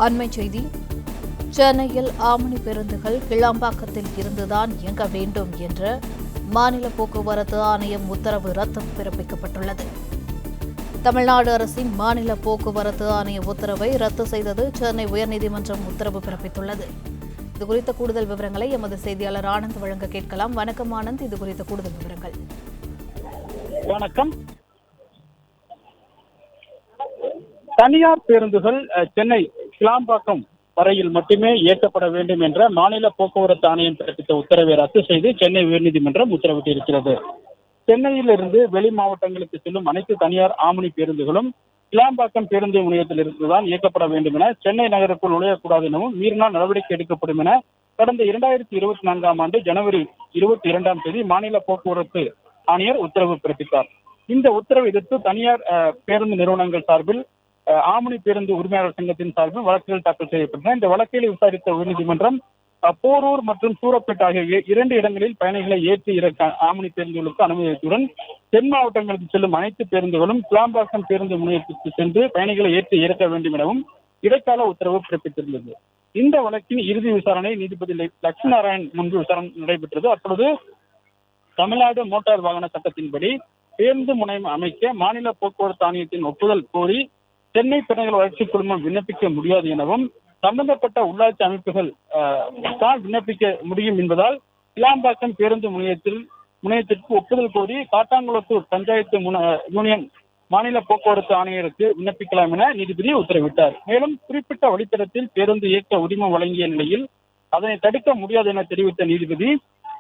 அண்மைச் செய்தி. சென்னையில் ஆம்னி பேருந்துகள் கிளாம்பாக்கத்தில் இருந்துதான் இயங்க வேண்டும் என்ற மாநில போக்குவரத்து ஆணையம் உத்தரவு ரத்து பிறப்பிக்கப்பட்டுள்ளது. தமிழ்நாடு அரசின் மாநில போக்குவரத்து ஆணைய உத்தரவை ரத்து செய்தது சென்னை உயர்நீதிமன்றம் உத்தரவு பிறப்பித்துள்ளது. இதுகுறித்த கூடுதல் விவரங்களை எமது செய்தியாளர் ஆனந்த் வழங்க கேட்கலாம். வணக்கம் ஆனந்த், இதுகுறித்த கூடுதல் விவரங்கள். வணக்கம். தனியார் பேருந்துகள் சென்னை கிளாம்பாக்கம் வரையில் மட்டுமே இயக்கப்பட வேண்டும் என்ற மாநில போக்குவரத்து ஆணையம் பிறப்பித்த உத்தரவை ரத்து செய்து சென்னை உயர்நீதிமன்றம் உத்தரவிட்டிருக்கிறது. சென்னையிலிருந்து வெளி மாவட்டங்களுக்கு செல்லும் அனைத்து தனியார் ஆம்னி பேருந்துகளும் கிளாம்பாக்கம் பேருந்து முனையத்தில் இருந்துதான் இயக்கப்பட வேண்டும் என, சென்னை நகருக்குள் நுழையக்கூடாது எனவும், மீறினால் நடவடிக்கை எடுக்கப்படும் என கடந்த 2024 ஆண்டு ஜனவரி 22ஆம் தேதி மாநில போக்குவரத்து ஆணையர் உத்தரவு பிறப்பித்தார். இந்த உத்தரவை எதிர்த்து தனியார் பேருந்து நிறுவனங்கள் சார்பில் ஆம்னி பேருந்து உரிமையாளர் சங்கத்தின் சார்பில் வழக்குகள் தாக்கல் செய்யப்பட்டன. இந்த வழக்கில் விசாரித்த உயர்நீதிமன்றம் போரூர் மற்றும் சூரப்பேட் ஆகிய 2 இடங்களில் பயணிகளை ஏற்றி இறக்க ஆம்னி பேருந்துகளுக்கு அனுமதித்துடன் தென் மாவட்டங்களுக்கு செல்லும் அனைத்து பேருந்துகளும் கிளாம்பாக்கம் பேருந்து முனையத்திற்கு சென்று பயணிகளை ஏற்றி இறக்க வேண்டும் எனவும் இடைக்கால உத்தரவு பிறப்பித்திருந்தது. இந்த வழக்கின் இறுதி விசாரணை நீதிபதி லட்சுமி நாராயண் முன்பு விசாரணை நடைபெற்றது. அப்பொழுது தமிழ்நாடு மோட்டார் வாகன சட்டத்தின்படி பேருந்து முனையம் அமைக்க மாநில போக்குவரத்து ஆணையத்தின் ஒப்புதல் கோரி சென்னை பெருநகர வளர்ச்சி குழுமம் விண்ணப்பிக்க முடியாது எனவும், சம்பந்தப்பட்ட உள்ளாட்சி அமைப்புகள் தான் விண்ணப்பிக்க முடியும் என்பதால் கிளாம்பாக்கம் பேருந்து முனையத்திற்கு ஒப்புதல் கோரி காட்டாங்குளத்தூர் பஞ்சாயத்து யூனியன் மாநில போக்குவரத்து ஆணையருக்கு விண்ணப்பிக்கலாம் என நீதிபதி உத்தரவிட்டார். மேலும் குறிப்பிட்ட வழித்தடத்தில் பேருந்து இயக்க உரிமம் வழங்கிய நிலையில் அதனை தடுக்க முடியாது என தெரிவித்த நீதிபதி,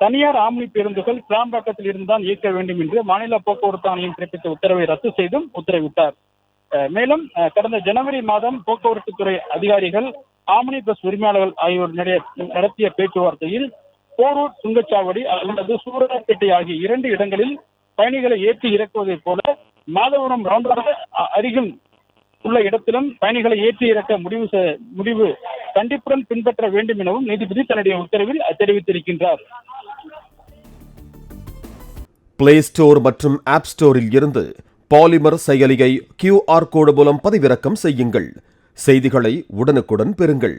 தனியார் ஆம்னி பேருந்துகள் கிளாம்பாக்கத்தில் இருந்துதான் இயக்க வேண்டும் என்று மாநில போக்குவரத்து ஆணையம் பிறப்பித்த உத்தரவை ரத்து செய்தும் உத்தரவிட்டார். மேலும் கடந்த ஜனவரி மாதம் போக்குவரத்து துறை அதிகாரிகள் ஆம்னி பஸ் உரிமையாளர்கள் ஆகியோர் நடத்திய பேச்சுவார்த்தையில் போரூர் சுங்கச்சாவடி அல்லது சூரப்பேட்டை ஆகிய 2 இடங்களில் பயணிகளை ஏற்றி இறக்குவதைப் போல மாதவரம் ரவுண்டானா அருகில் உள்ள இடத்திலும் பயணிகளை ஏற்றி இறக்க முடிவு கண்டிப்புடன் பின்பற்ற வேண்டும் எனவும் நீதிபதி தன்னுடைய உத்தரவில் தெரிவித்திருக்கின்றார். பிளே ஸ்டோர் மற்றும் ஆப் ஸ்டோரில் இருந்து பாலிமர் செயலியை QR கோடு மூலம் பதிவிறக்கம் செய்யுங்கள். செய்திகளை உடனுக்குடன் பெறுங்கள்.